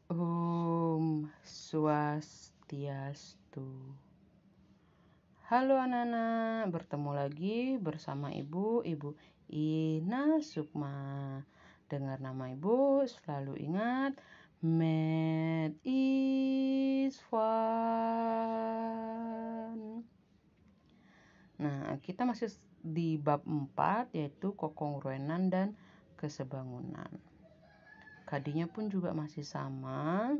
Om Swastiastu. Halo anak-anak, bertemu lagi bersama Ibu Ina Sukma. Dengar nama Ibu, selalu ingat math is fun. Nah, kita masih di bab 4 yaitu kekongruenan dan kesebangunan. Kadinya pun juga masih sama.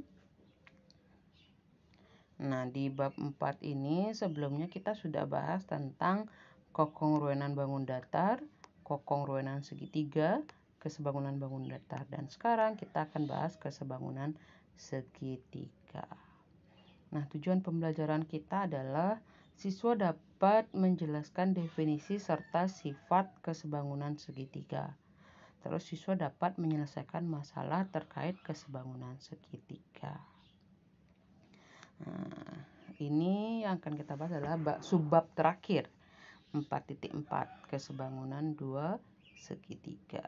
Nah, di bab 4 ini sebelumnya kita sudah bahas tentang kekongruenan bangun datar, kekongruenan segitiga, kesebangunan bangun datar. Dan sekarang kita akan bahas kesebangunan segitiga. Nah, tujuan pembelajaran kita adalah siswa dapat menjelaskan definisi serta sifat kesebangunan segitiga. Terus siswa dapat menyelesaikan masalah terkait kesebangunan segitiga. Nah, ini yang akan kita bahas adalah subbab terakhir 4.4 kesebangunan dua segitiga.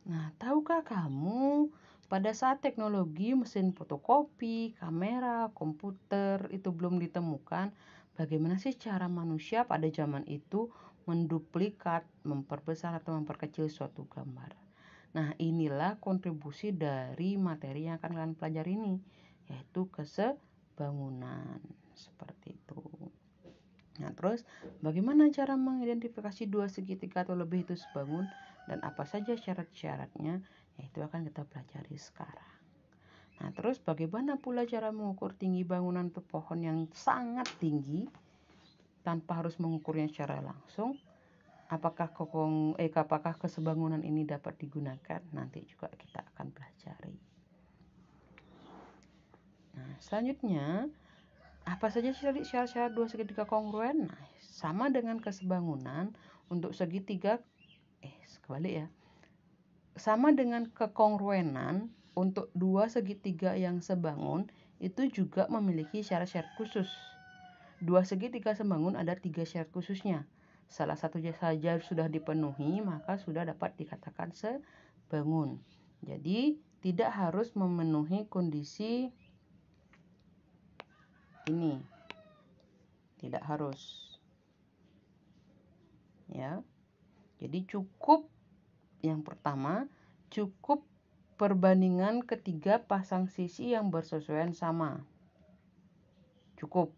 Nah, tahukah kamu pada saat teknologi mesin fotokopi, kamera, komputer itu belum ditemukan, bagaimana sih cara manusia pada zaman itu menduplikat, memperbesar atau memperkecil suatu gambar? Nah, inilah kontribusi dari materi yang akan kalian pelajari ini, yaitu kesebangunan. Seperti itu. Nah, terus bagaimana cara mengidentifikasi dua segitiga atau lebih itu sebangun dan apa saja syarat-syaratnya, yaitu akan kita pelajari sekarang. Nah, terus bagaimana pula cara mengukur tinggi bangunan atau pohon yang sangat tinggi tanpa harus mengukurnya secara langsung? Apakah kesebangunan ini dapat digunakan? Nanti juga kita akan pelajari. Nah, selanjutnya, apa saja syarat-syarat dua segitiga kongruen? Nah, sama dengan kesebangunan untuk segitiga, kebalik ya. Sama dengan kekongruenan untuk dua segitiga yang sebangun itu juga memiliki syarat-syarat khusus. Dua segitiga sebangun ada 3 syarat khususnya. Salah satu saja sudah dipenuhi, maka sudah dapat dikatakan sebangun. Jadi, tidak harus memenuhi kondisi ini. Tidak harus. Ya. Jadi cukup yang pertama, cukup perbandingan ketiga pasang sisi yang bersesuaian sama. Cukup.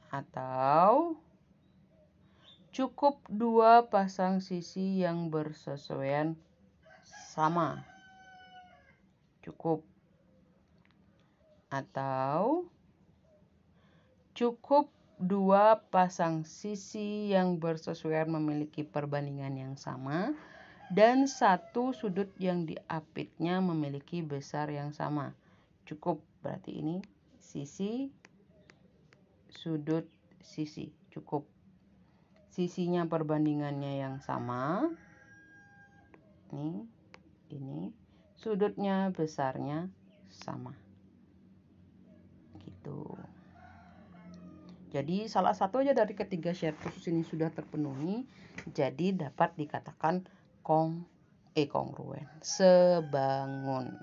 Atau cukup dua pasang sisi yang bersesuaian sama. Cukup. Atau cukup dua pasang sisi yang bersesuaian memiliki perbandingan yang sama dan satu sudut yang diapitnya memiliki besar yang sama. Cukup, berarti ini sisi, sudut, sisi. Cukup. Sisinya perbandingannya yang sama. Ini. Sudutnya besarnya sama. Gitu. Jadi salah satu aja dari ketiga syarat khusus ini sudah terpenuhi, jadi dapat dikatakan kongruen, sebangun.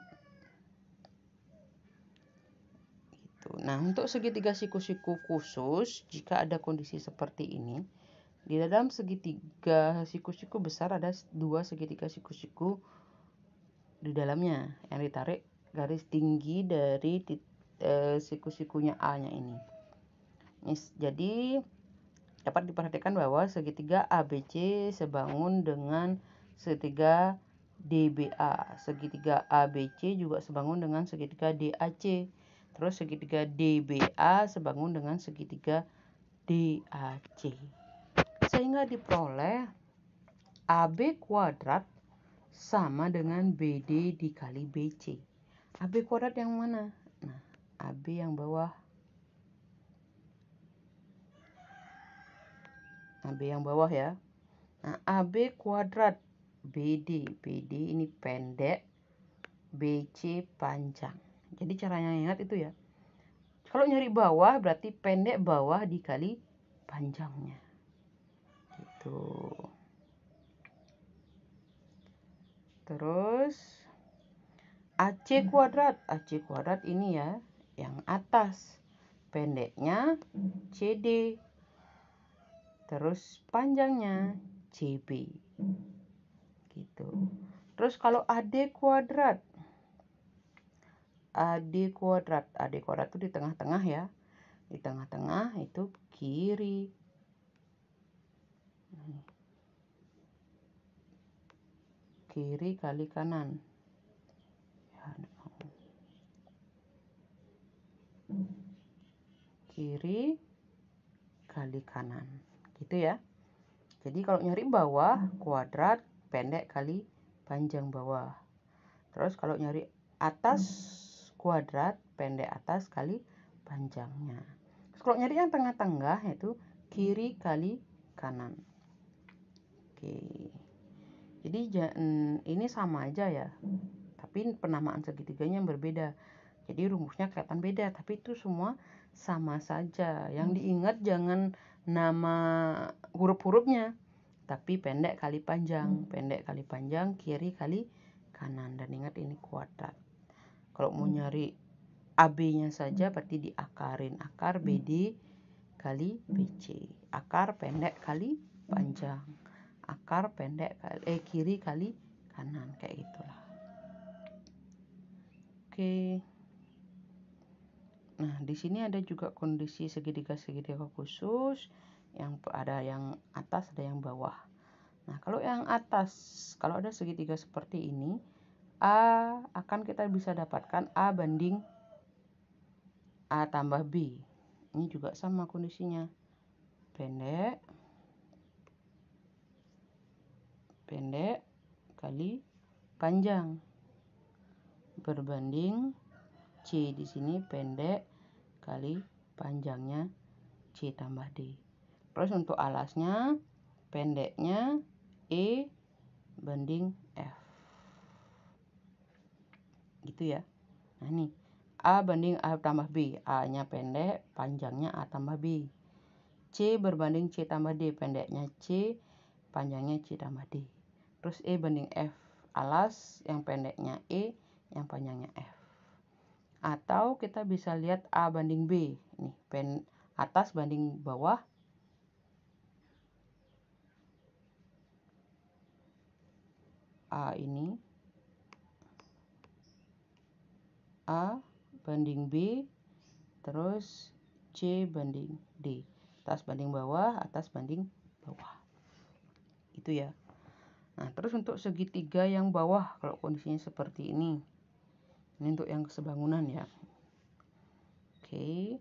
Gitu. Nah, untuk segitiga siku-siku khusus, jika ada kondisi seperti ini, di dalam segitiga siku-siku besar ada dua segitiga siku-siku di dalamnya yang ditarik garis tinggi dari siku-sikunya A-nya ini. Jadi dapat diperhatikan bahwa segitiga ABC sebangun dengan segitiga DBA. Segitiga ABC juga sebangun dengan segitiga DAC. Terus segitiga DBA sebangun dengan segitiga DAC. Sehingga diperoleh AB kuadrat sama dengan BD dikali BC. AB kuadrat yang mana? Nah, AB yang bawah. AB yang bawah ya. Nah, AB kuadrat BD. BD ini pendek, BC panjang. Jadi caranya ingat itu ya. Kalau nyari bawah berarti pendek bawah dikali panjangnya. Gitu. Terus AC kuadrat. AC kuadrat ini ya, yang atas. Pendeknya CD. Terus panjangnya CB. Gitu. Terus kalau AD kuadrat. AD kuadrat. AD kuadrat itu di tengah-tengah ya. Di tengah-tengah itu kiri. Kiri kali kanan. Kiri kali kanan. Gitu ya. Jadi kalau nyari bawah, kuadrat, pendek kali panjang bawah. Terus kalau nyari atas, kuadrat, pendek atas kali panjangnya. Terus kalau nyari yang tengah-tengah itu kiri kali kanan. Oke. Jadi ini sama aja ya. Tapi penamaan segitiganya yang berbeda. Jadi rumusnya kelihatan beda, tapi itu semua sama saja. Yang diingat jangan nama huruf-hurufnya, tapi pendek kali panjang. Pendek kali panjang, kiri kali kanan. Dan ingat ini kuadrat. Kalau mau nyari AB-nya saja berarti diakarin. Akar BD kali BC. Akar pendek kali panjang. Akar pendek kali kiri kali kanan, kayak gitulah. Oke. Nah, di sini ada juga kondisi segitiga-segitiga khusus, yang ada yang atas, ada yang bawah. Nah, kalau yang atas, kalau ada segitiga seperti ini, A akan kita bisa dapatkan A banding A tambah B. Ini juga sama kondisinya. Pendek kali panjang berbanding C. Di sini pendek kali panjangnya C tambah D. Terus untuk alasnya, pendeknya E banding F. Gitu ya. Nah ini, A banding A tambah B. A-nya pendek, panjangnya A tambah B. C berbanding C tambah D. Pendeknya C, panjangnya C tambah D. Terus E banding F. Alas yang pendeknya E, yang panjangnya F. Atau kita bisa lihat A banding B. Nih, atas banding bawah. A ini A banding B, terus C banding D. Atas banding bawah, atas banding bawah. Itu ya. Nah, terus untuk segitiga yang bawah, kalau kondisinya seperti ini. Ini untuk yang sebangunan ya. Oke.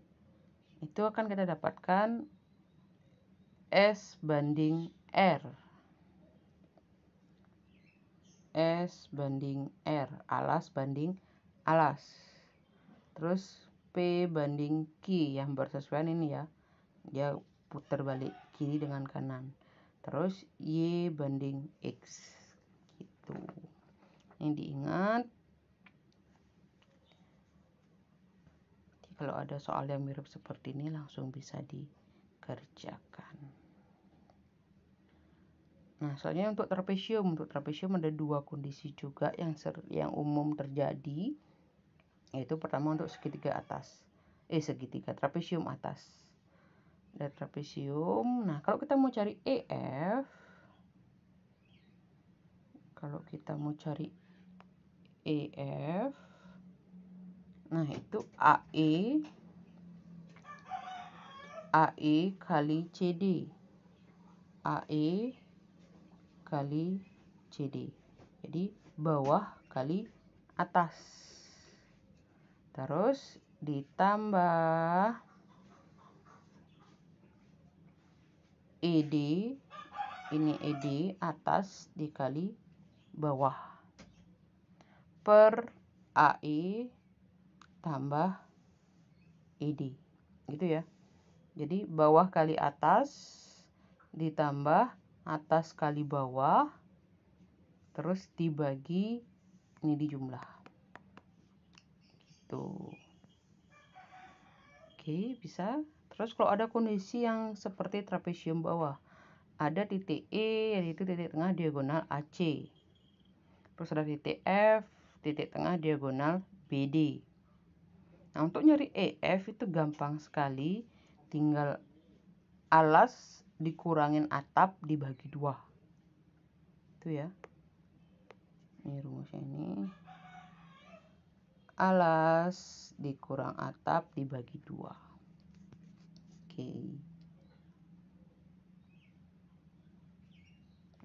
Itu akan kita dapatkan S banding R. S banding R. Alas banding alas. Terus P banding Q yang bersesuaian ini ya. Dia putar balik kiri dengan kanan. Terus Y banding X. Gitu. Ini diingat. Kalau ada soal yang mirip seperti ini langsung bisa dikerjakan. Nah, soalnya untuk trapesium ada dua kondisi juga yang umum terjadi, yaitu pertama untuk segitiga atas. Segitiga trapesium atas. Ada trapesium. Nah, kalau kita mau cari EF, nah itu AE kali CD. AE kali CD. Jadi bawah kali atas. Terus ditambah ED. Ini ED atas dikali bawah. Per AE tambah ED. Gitu ya. Jadi bawah kali atas ditambah atas kali bawah, terus dibagi ini dijumlah. Gitu. Oke, bisa. Terus kalau ada kondisi yang seperti trapesium bawah, ada titik E, yaitu titik tengah diagonal AC. Terus ada titik F, titik tengah diagonal BD. Nah, untuk nyari EF itu gampang sekali, tinggal alas dikurangin atap dibagi 2. Itu ya. Ini rumusnya ini. Alas dikurang atap dibagi 2. Oke.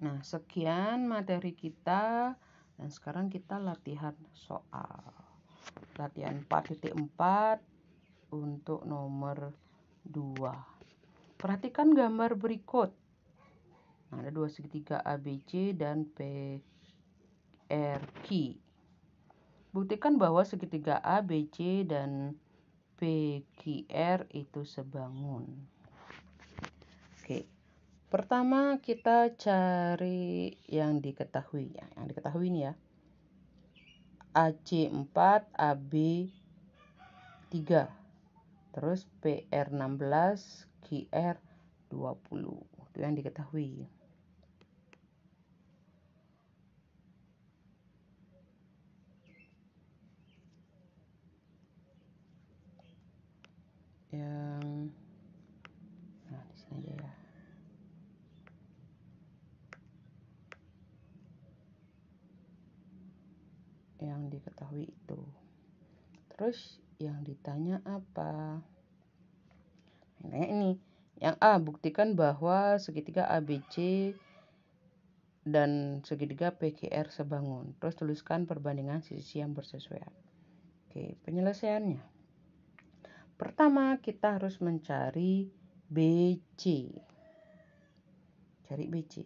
Nah, sekian materi kita. Dan sekarang kita latihan soal. Latihan 4.4 untuk nomor 2. Perhatikan gambar berikut. Nah, ada 2 segitiga ABC dan PRQ. Buktikan bahwa segitiga ABC dan PQR itu sebangun. Oke. Pertama kita cari yang diketahui. Yang diketahui ini ya. AC 4, AB 3. Terus PR 16, QR 20. Itu yang diketahui. Nah, di sini aja ya. Yang diketahui itu. Terus yang ditanya apa? Nah, ini. Yang A, buktikan bahwa segitiga ABC dan segitiga PQR sebangun. Terus tuliskan perbandingan sisi yang bersesuaian. Oke, penyelesaiannya. Pertama, kita harus mencari BC. Cari BC.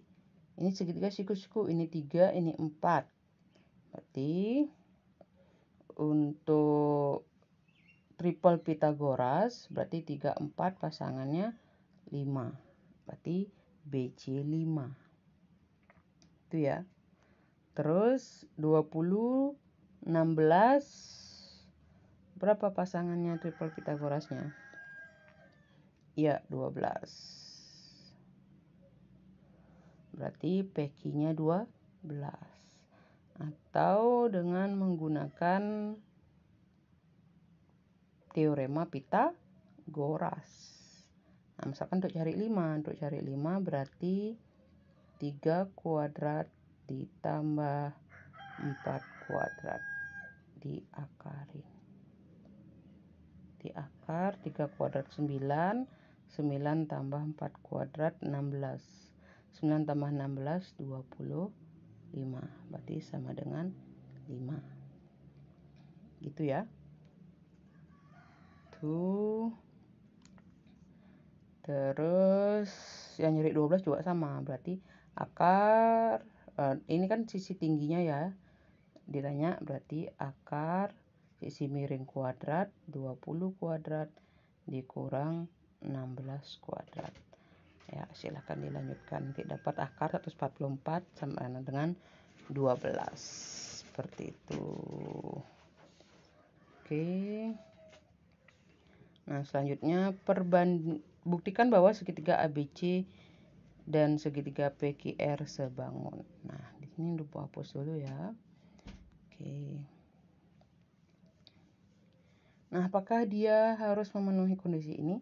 Ini segitiga siku-siku, ini 3, ini 4. Berarti untuk triple Pythagoras, berarti 3, 4 pasangannya 5. Berarti BC 5. Itu ya. Terus 20, 16. Berapa pasangannya triple Pythagorasnya? Ya, 12. Berarti PQ-nya 12. Atau dengan menggunakan teorema Pythagoras. Nah, misalkan untuk cari 5. Untuk cari 5 berarti 3 kuadrat ditambah 4 kuadrat diakarin. Di akar 3 kuadrat 9, 9 tambah 4 kuadrat 16, 9 tambah 16 25, berarti sama dengan 5. Gitu ya. Tuh. Terus yang nyari 12 juga sama, berarti akar ini kan sisi tingginya ya. Ditanya berarti akar sisi miring kuadrat 20 kuadrat dikurang 16 kuadrat. Ya, silahkan dilanjutkan. Nanti dapat akar 144 sama dengan 12. Seperti itu. Oke. Nah, selanjutnya buktikan bahwa segitiga ABC dan segitiga PQR sebangun. Nah, di sini lupa hapus dulu ya. Oke. Nah, apakah dia harus memenuhi kondisi ini?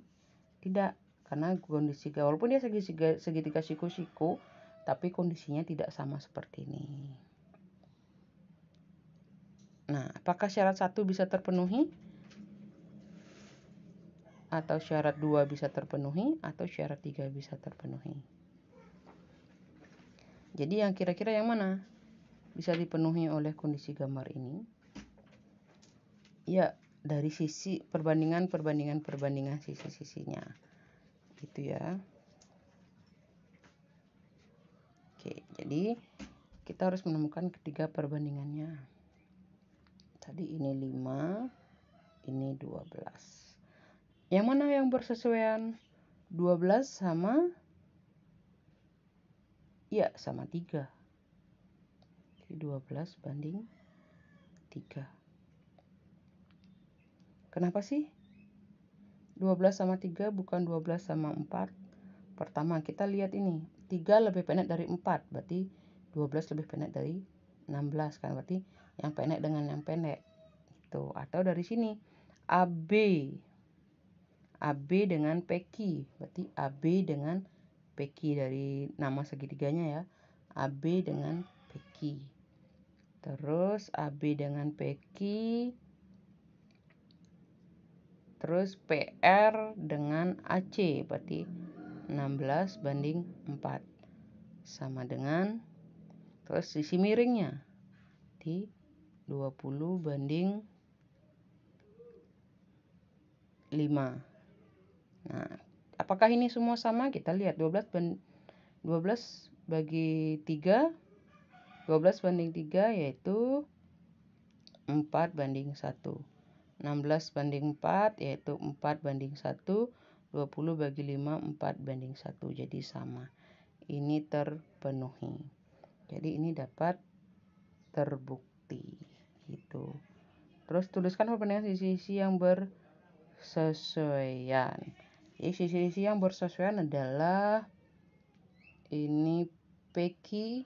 Tidak, karena kondisi walaupun dia segitiga siku-siku, tapi kondisinya tidak sama seperti ini. Nah, apakah syarat 1 bisa terpenuhi? Atau syarat 2 bisa terpenuhi? Atau syarat 3 bisa terpenuhi? Jadi yang kira-kira yang mana bisa dipenuhi oleh kondisi gambar ini? Ya, dari sisi perbandingan sisi-sisinya. Gitu ya. Oke, jadi kita harus menemukan ketiga perbandingannya. Tadi ini 5, ini 12. Yang mana yang bersesuaian? 12 sama? Ya, sama 3. Jadi 12 banding 3. Kenapa sih 12 sama 3 bukan 12 sama 4? Pertama, kita lihat ini. 3 lebih pendek dari 4, berarti 12 lebih pendek dari 16 kan, berarti yang pendek dengan yang pendek itu. Atau dari sini AB dengan PQ, berarti AB dengan PQ dari nama segitiganya ya, AB dengan PQ. Terus AB dengan PQ, terus PR dengan AC, berarti 16:4 sama dengan, terus sisi miringnya di 20:5. Nah, apakah ini semua sama? Kita lihat 12 bagi 3, 12:3 yaitu 4:1. 16:4 yaitu 4:1. 20 bagi 5, 4:1. Jadi sama. Ini terpenuhi. Jadi ini dapat terbukti. Gitu. Terus tuliskan perbandingan sisi-sisi yang bersesuaian. Jadi sisi-sisi yang bersesuaian adalah ini PQ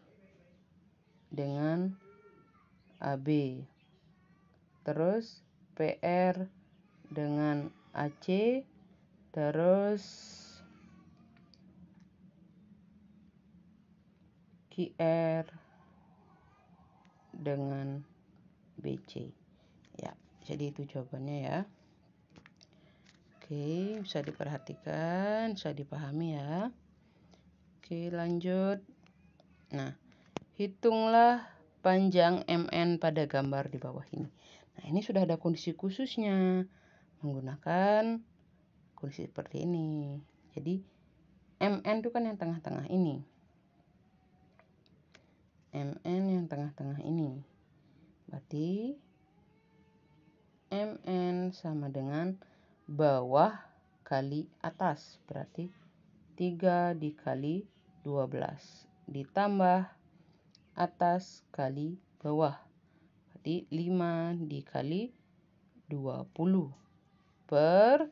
dengan AB. Terus PR dengan AC, terus QR dengan BC. Ya, jadi itu jawabannya ya. Oke, bisa diperhatikan, bisa dipahami ya. Oke, lanjut. Nah, hitunglah panjang MN pada gambar di bawah ini. Nah, ini sudah ada kondisi khususnya menggunakan kondisi seperti ini. Jadi MN itu kan yang tengah-tengah ini. MN yang tengah-tengah ini. Berarti MN sama dengan bawah kali atas. Berarti 3 dikali 12 ditambah atas kali bawah. Berarti 5 dikali 20 per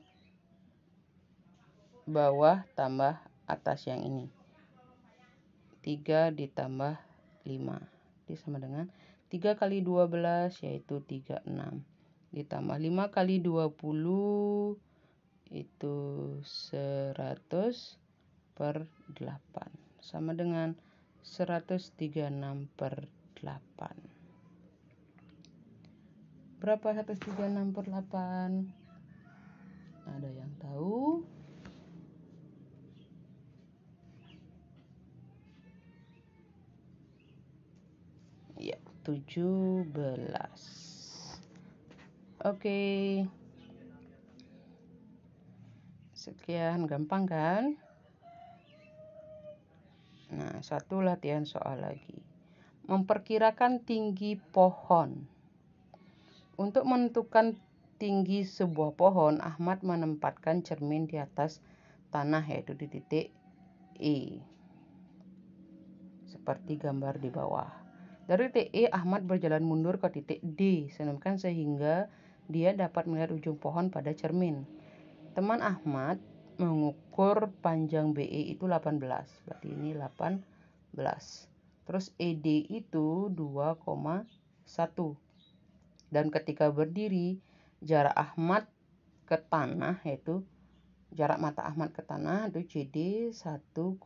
bawah tambah atas yang ini. 3 ditambah 5. Jadi sama dengan 3 kali 12 yaitu 36. Ditambah 5 kali 20 itu 100 per 8. Sama dengan 136 per 8. Berapa 136 per 8? Ada yang tahu? Ya, 17. Oke. Sekian, gampang kan? Nah, satu latihan soal lagi. Memperkirakan tinggi pohon. Untuk menentukan tinggi sebuah pohon, Ahmad menempatkan cermin di atas tanah yaitu di titik E. Seperti gambar di bawah. Dari titik E, Ahmad berjalan mundur ke titik D, sedemikian sehingga dia dapat melihat ujung pohon pada cermin. Teman Ahmad mengukur panjang BE itu 18. Berarti ini 18. Terus ED itu 2,1. Dan ketika berdiri, jarak Ahmad ke tanah yaitu jarak mata Ahmad ke tanah itu CD 1,4.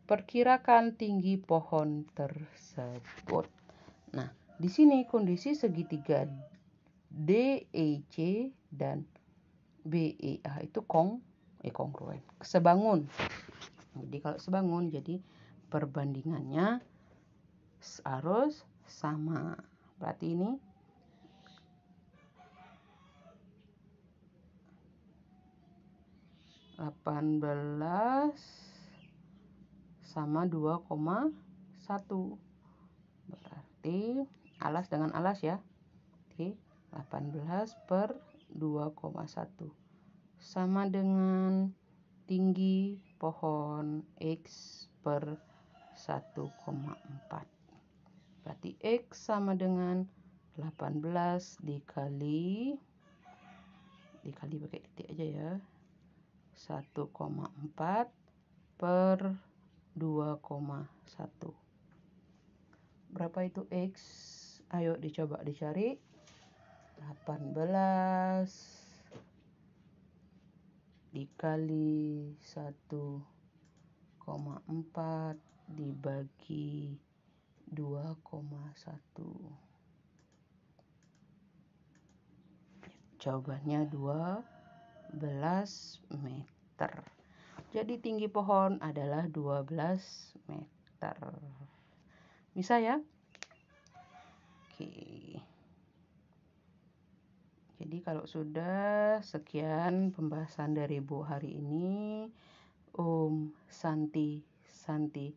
Perkirakan tinggi pohon tersebut. Nah, di sini kondisi segitiga DEC dan BEA itu kongruen, sebangun. Jadi kalau sebangun, jadi perbandingannya harus sama. Berarti ini (18) sama 2,1. Berarti alas dengan alas ya. Oke, 18 per 2,1 sama dengan tinggi pohon X per 1,4. Berarti X sama dengan 18 dikali pakai titik aja ya, 1,4 per 2,1. berapa itu X? Ayo dicoba dicari. 18 dikali 1,4 dibagi 2,1. Jawabannya 12 meter. Jadi tinggi pohon adalah 12 meter. Bisa ya? Oke. Jadi kalau sudah, sekian pembahasan dari Bu hari ini. Om Santi, Santi,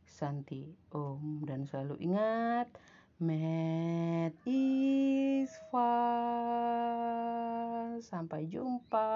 Santi, Om. Dan selalu ingat, math is fun. Sampai jumpa.